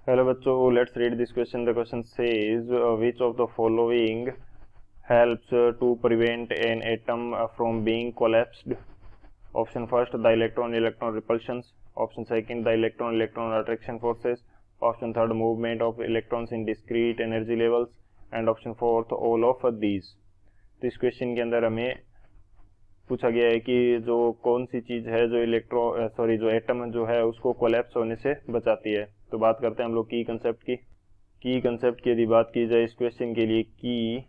Hello बच्चों, let's read this question. The question says which of the following helps to prevent an atom from being collapsed. Option first, the electron repulsions. Option second, the electron attraction forces. Option third, movement of electrons in discrete energy levels. And option fourth, all of these. तो इस question के अंदर हमें पूछा गया है कि जो कौन सी चीज है जो जो एटम जो है उसको कोलैप्स होने से बचाती है. तो बात करते हैं हम लोग की कंसेप्ट की यदि बात की जाए इस क्वेश्चन के लिए की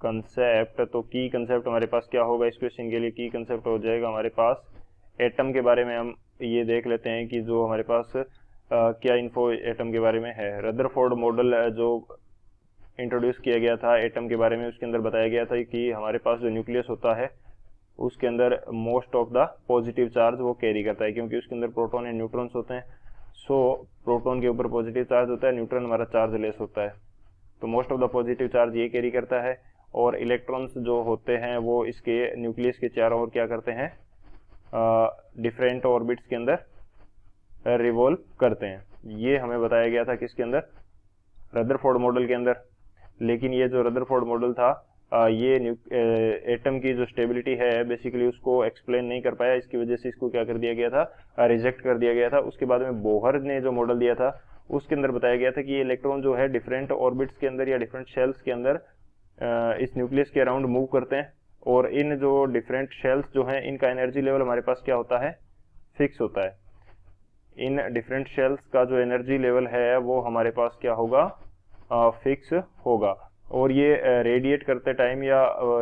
कंसेप्ट, तो की कंसेप्ट हमारे पास क्या होगा इस क्वेश्चन के लिए. की कंसेप्ट हो जाएगा हमारे पास एटम के बारे में. हम ये देख लेते हैं कि जो हमारे पास क्या इन्फो एटम के बारे में है. रदरफोर्ड मॉडल जो इंट्रोड्यूस किया गया था एटम के बारे में, उसके अंदर बताया गया था कि हमारे पास जो न्यूक्लियस होता है उसके अंदर most of the positive charge वो कैरी करता है, क्योंकि उसके अंदर प्रोटॉन एंड न्यूट्रॉन्स होते हैं. सो प्रोटॉन के ऊपर पॉजिटिव चार्ज होता है, न्यूट्रॉन हमारा चार्ज लेस होता है, तो most of the positive charge ये कैरी करता है. और इलेक्ट्रॉन्स जो होते हैं वो इसके न्यूक्लियस के चारों ओर क्या करते हैं, डिफरेंट ऑर्बिट्स के अंदर रिवॉल्व करते हैं. ये हमें बताया गया था किसके अंदर, रदरफोर्ड मॉडल के अंदर. लेकिन ये जो रदरफोर्ड मॉडल था ये एटम की जो स्टेबिलिटी है बेसिकली उसको एक्सप्लेन नहीं कर पाया. इसकी वजह से इसको क्या कर दिया गया था, रिजेक्ट कर दिया गया था. उसके बाद में बोहर ने जो मॉडल दिया था उसके अंदर बताया गया था कि ये इलेक्ट्रॉन जो है डिफरेंट ऑर्बिट्स के अंदर या डिफरेंट शेल्स के अंदर इस न्यूक्लियस के अराउंड मूव करते हैं. और इन जो डिफरेंट शेल्स जो हैं इनका एनर्जी लेवल हमारे पास क्या होता है, फिक्स होता है. इन डिफरेंट शेल्स का जो एनर्जी लेवल है वो हमारे पास क्या होगा, फिक्स होगा. और ये रेडिएट करते टाइम या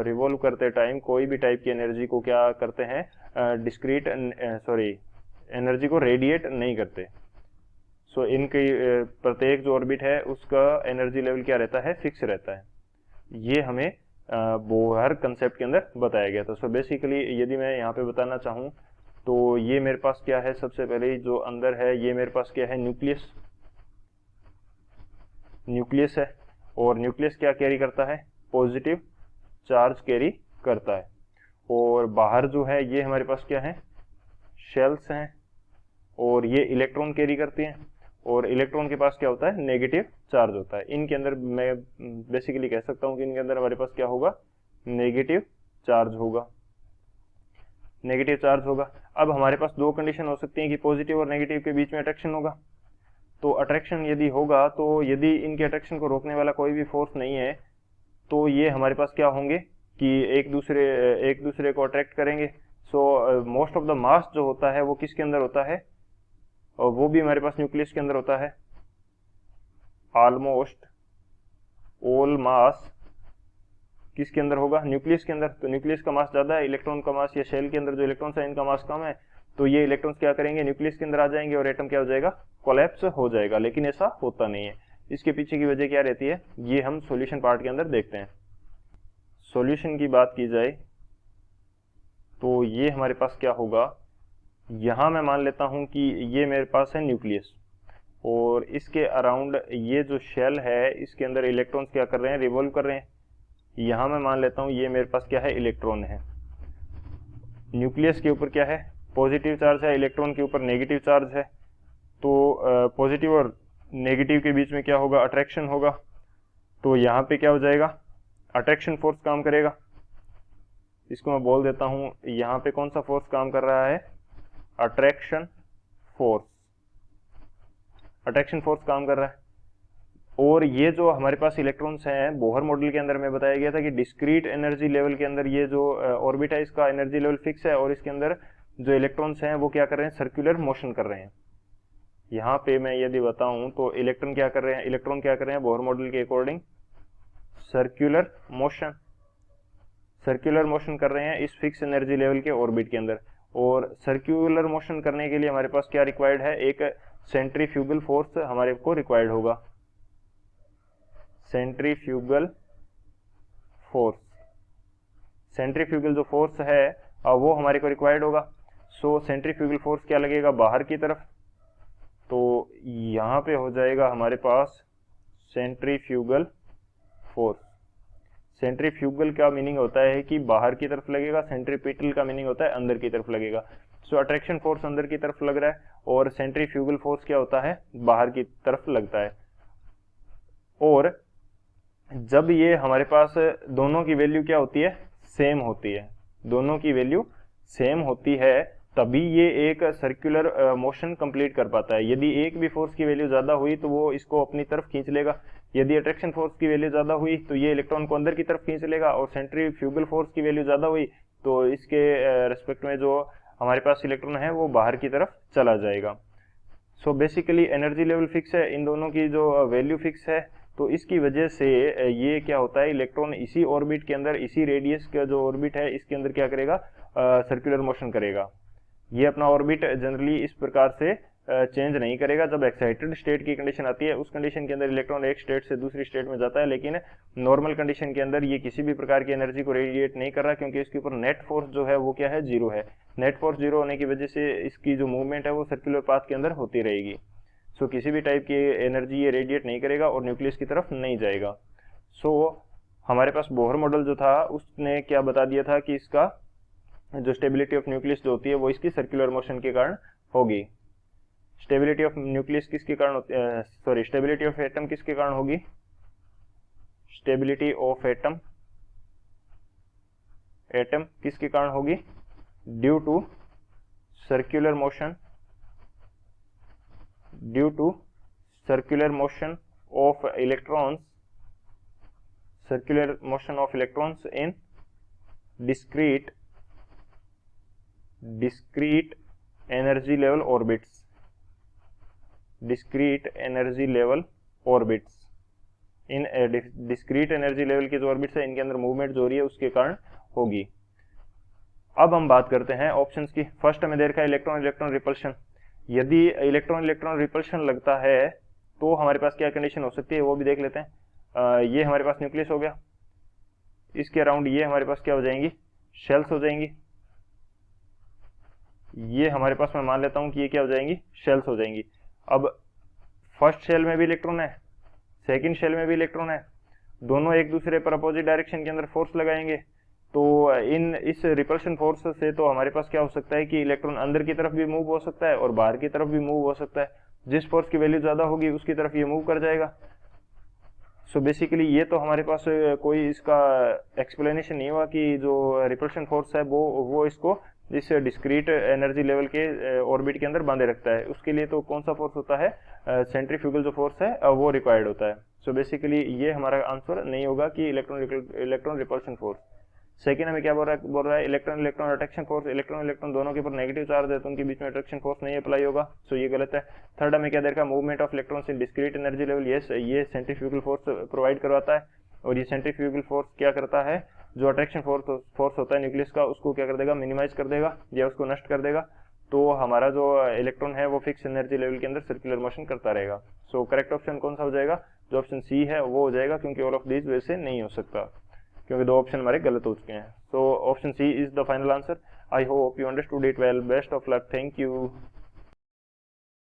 रिवॉल्व करते टाइम कोई भी टाइप की एनर्जी को क्या करते हैं, डिस्क्रीट एनर्जी को रेडिएट नहीं करते. सो इनकी प्रत्येक जो ऑर्बिट है उसका एनर्जी लेवल क्या रहता है, फिक्स रहता है. ये हमें बोहर कंसेप्ट के अंदर बताया गया था. सो बेसिकली यदि मैं यहाँ पे बताना चाहूँ तो ये मेरे पास क्या है, सबसे पहले जो अंदर है ये मेरे पास क्या है, न्यूक्लियस है. और न्यूक्लियस क्या कैरी करता है, पॉजिटिव चार्ज कैरी करता है. और बाहर जो है ये हमारे पास क्या है, शेल्स हैं. और ये इलेक्ट्रॉन कैरी करते हैं. और इलेक्ट्रॉन के पास क्या होता है, नेगेटिव चार्ज होता है. इनके अंदर मैं बेसिकली कह सकता हूँ कि इनके अंदर हमारे पास क्या होगा, नेगेटिव चार्ज होगा. अब हमारे पास दो कंडीशन हो सकती हैं कि पॉजिटिव और नेगेटिव के बीच में अट्रैक्शन होगा. तो अट्रैक्शन यदि होगा तो यदि इनके अट्रैक्शन को रोकने वाला कोई भी फोर्स नहीं है तो ये हमारे पास क्या होंगे कि एक दूसरे को अट्रैक्ट करेंगे. So most of the mass जो होता है वो किसके अंदर होता है, और वो भी हमारे पास न्यूक्लियस के अंदर होता है. ऑलमोस्ट ऑल मास किसके अंदर होगा, न्यूक्लियस के अंदर. तो न्यूक्लियस का मास ज्यादा है, इलेक्ट्रॉन का मास या शेल के अंदर जो इलेक्ट्रॉन्स है इनका मास कम है. तो ये इलेक्ट्रॉन्स क्या करेंगे, न्यूक्लियस के अंदर आ जाएंगे और एटम क्या हो जाएगा, कोलैप्स हो जाएगा. लेकिन ऐसा होता नहीं है. इसके पीछे की वजह क्या रहती है ये हम सॉल्यूशन पार्ट के अंदर देखते हैं. सॉल्यूशन की बात की जाए तो ये हमारे पास क्या होगा, यहां मैं मान लेता हूं कि ये मेरे पास है न्यूक्लियस और इसके अराउंड ये जो शेल है इसके अंदर इलेक्ट्रॉन्स क्या कर रहे हैं, रिवॉल्व कर रहे हैं. यहां मैं मान लेता हूं ये मेरे पास क्या है, इलेक्ट्रॉन है. न्यूक्लियस के ऊपर क्या है, पॉजिटिव चार्ज है, इलेक्ट्रॉन के ऊपर नेगेटिव चार्ज है. तो पॉजिटिव और नेगेटिव के बीच में क्या होगा, अट्रैक्शन होगा. तो यहाँ पे क्या हो जाएगा, अट्रैक्शन फोर्स काम करेगा. इसको मैं बोल देता हूँ, यहाँ पे कौन सा फोर्स काम कर रहा है, अट्रैक्शन फोर्स काम कर रहा है. और ये जो हमारे पास इलेक्ट्रॉन्स हैं बोहर मॉडल के अंदर में बताया गया था कि डिस्क्रीट एनर्जी लेवल के अंदर ये जो ऑर्बिट है इसका एनर्जी लेवल फिक्स है और इसके अंदर जो इलेक्ट्रॉन्स हैं वो क्या कर रहे हैं, सर्कुलर मोशन कर रहे हैं. यहाँ पे मैं यदि बताऊं तो इलेक्ट्रॉन क्या कर रहे हैं बोहर मॉडल के अकॉर्डिंग, सर्कुलर मोशन कर रहे हैं इस फिक्स एनर्जी लेवल के ऑर्बिट के अंदर. और सर्कुलर मोशन करने के लिए हमारे पास क्या रिक्वायर्ड है, एक सेंट्रीफ्यूगल फोर्स हमारे को रिक्वायर्ड होगा. सेंट्रीफ्यूगल जो फोर्स है वो हमारे को रिक्वायर्ड होगा. सो सेंट्रीफ्यूगल फोर्स क्या लगेगा, बाहर की तरफ. तो यहाँ पे हो जाएगा हमारे पास सेंट्रीफ्यूगल फोर्स. सेंट्रीफ्यूगल का मीनिंग होता है कि बाहर की तरफ लगेगा, सेंट्रीपिटल का मीनिंग होता है अंदर की तरफ लगेगा. सो अट्रैक्शन फोर्स अंदर की तरफ लग रहा है और सेंट्रीफ्यूगल फोर्स क्या होता है, बाहर की तरफ लगता है। और जब ये हमारे पास दोनों की वैल्यू क्या होती है, सेम होती है, दोनों की वैल्यू सेम होती है, तभी ये एक सर्कुलर मोशन कंप्लीट कर पाता है। यदि एक भी फोर्स की वैल्यू ज्यादा हुई तो वो इसको अपनी तरफ खींच लेगा, यदि अट्रैक्शन फोर्स की वैल्यू ज्यादा हुई तो ये इलेक्ट्रॉन को अंदर की तरफ खींच लेगा, और सेंट्रीफ्यूगल फोर्स की वैल्यू ज्यादा हुई तो इसके रेस्पेक्ट में जो हमारे पास इलेक्ट्रॉन है वो बाहर की तरफ चला जाएगा। So basically energy level fix है, इन दोनों की जो वैल्यू फिक्स है, तो इसकी वजह से ये क्या होता है, इलेक्ट्रॉन इसी ऑर्बिट के अंदर, इसी रेडियस का जो ऑर्बिट है इसके अंदर क्या करेगा, सर्कुलर मोशन करेगा। ये अपना ऑर्बिट जनरली इस प्रकार से चेंज नहीं करेगा। जब एक्साइटेड स्टेट की कंडीशन आती है उस कंडीशन के अंदर इलेक्ट्रॉन एक स्टेट से दूसरी स्टेट में जाता है, लेकिन नॉर्मल कंडीशन के अंदर ये किसी भी प्रकार की एनर्जी को रेडिएट नहीं कर रहा, क्योंकि इसके ऊपर नेट फोर्स जो है वो क्या है, जीरो है। नेट फोर्स जीरो होने की वजह से इसकी जो मूवमेंट है वो सर्कुलर पाथ के अंदर होती रहेगी। सो किसी भी टाइप की एनर्जी ये रेडिएट नहीं करेगा और न्यूक्लियस की तरफ नहीं जाएगा। सो हमारे पास बोहर मॉडल जो था उसने क्या बता दिया था कि इसका जो स्टेबिलिटी ऑफ न्यूक्लियस जो होती है वो इसकी सर्कुलर मोशन के कारण होगी। स्टेबिलिटी ऑफ न्यूक्लियस किसके कारण होती है, सॉरी स्टेबिलिटी ऑफ एटम किसके कारण होगी, स्टेबिलिटी ऑफ एटम किसके कारण होगी, due to circular motion, due to circular motion of electrons, circular motion of electrons in discrete energy level orbits, discrete energy level orbits, in discrete energy level के जो orbits है इनके अंदर movement जो हो रही है उसके कारण होगी। अब हम बात करते हैं ऑप्शंस की। फर्स्ट हमें दे रखा है इलेक्ट्रॉन इलेक्ट्रॉन रिपल्शन। यदि इलेक्ट्रॉन इलेक्ट्रॉन रिपल्शन लगता है तो हमारे पास क्या कंडीशन हो सकती है वो भी देख लेते हैं। ये हमारे पास न्यूक्लियस हो गया, इसके अराउंड ये हमारे पास क्या हो जाएंगी, शेल्स हो जाएंगी। ये हमारे पास मैं मान लेता हूं कि ये क्या हो जाएंगी, शेल्स हो जाएंगी। अब फर्स्ट शेल में भी इलेक्ट्रॉन है, सेकंड शेल में भी इलेक्ट्रॉन है, दोनों एक दूसरे पर अपोजिट डायरेक्शन के अंदर फोर्स लगाएंगे, तो इस रिपल्शन फोर्स से तो हमारे पास क्या हो सकता है कि इलेक्ट्रॉन अंदर की तरफ भी मूव हो सकता है और बाहर की तरफ भी मूव हो सकता है। जिस फोर्स की वैल्यू ज्यादा होगी उसकी तरफ ये मूव कर जाएगा। सो बेसिकली ये तो हमारे पास कोई इसका एक्सप्लेनेशन नहीं हुआ कि जो रिपल्शन फोर्स है वो इसको इस डिस्क्रीट एनर्जी लेवल के ऑर्बिट के अंदर बांधे रखता है। उसके लिए तो कौन सा फोर्स होता है, सेंट्रीफ्यूगल जो फोर्स है वो रिक्वायर्ड होता है। सो बेसिकली ये हमारा आंसर नहीं होगा कि इलेक्ट्रॉन रिपल्शन फोर्स। सेकेंड हमें क्या बोल रहा है electron electron attraction force. Electron electron दोनों के ऊपर नेगेटिव चार्ज है तो उनके बीच में अट्रैक्शन फोर्स नहीं अप्लाई होगा, सो ये गलत है। थर्ड हमें क्या देखा, movement of electrons in discrete energy level. Yes, ये सेंट्रीफ्यूगल फोर्स प्रोवाइड करवाता है और ये सेंट्रीफ्यूगल फोर्स क्या करता है, जो अट्रैक्शन फोर्स होता है न्यूक्लियस का उसको क्या कर देगा, मिनिमाइज कर देगा या उसको नष्ट कर देगा। तो हमारा जो इलेक्ट्रॉन है वो फिक्स एनर्जी लेवल के अंदर सर्कुलर मोशन करता रहेगा। सो करेक्ट ऑप्शन कौन सा हो जाएगा, जो ऑप्शन सी है वो हो जाएगा, क्योंकि ऑल ऑफ दीज वैसे नहीं हो सकता, क्योंकि दो ऑप्शन हमारे गलत हो चुके हैं। So option C is the final answer. I hope you understood it well. Best of luck, thank you.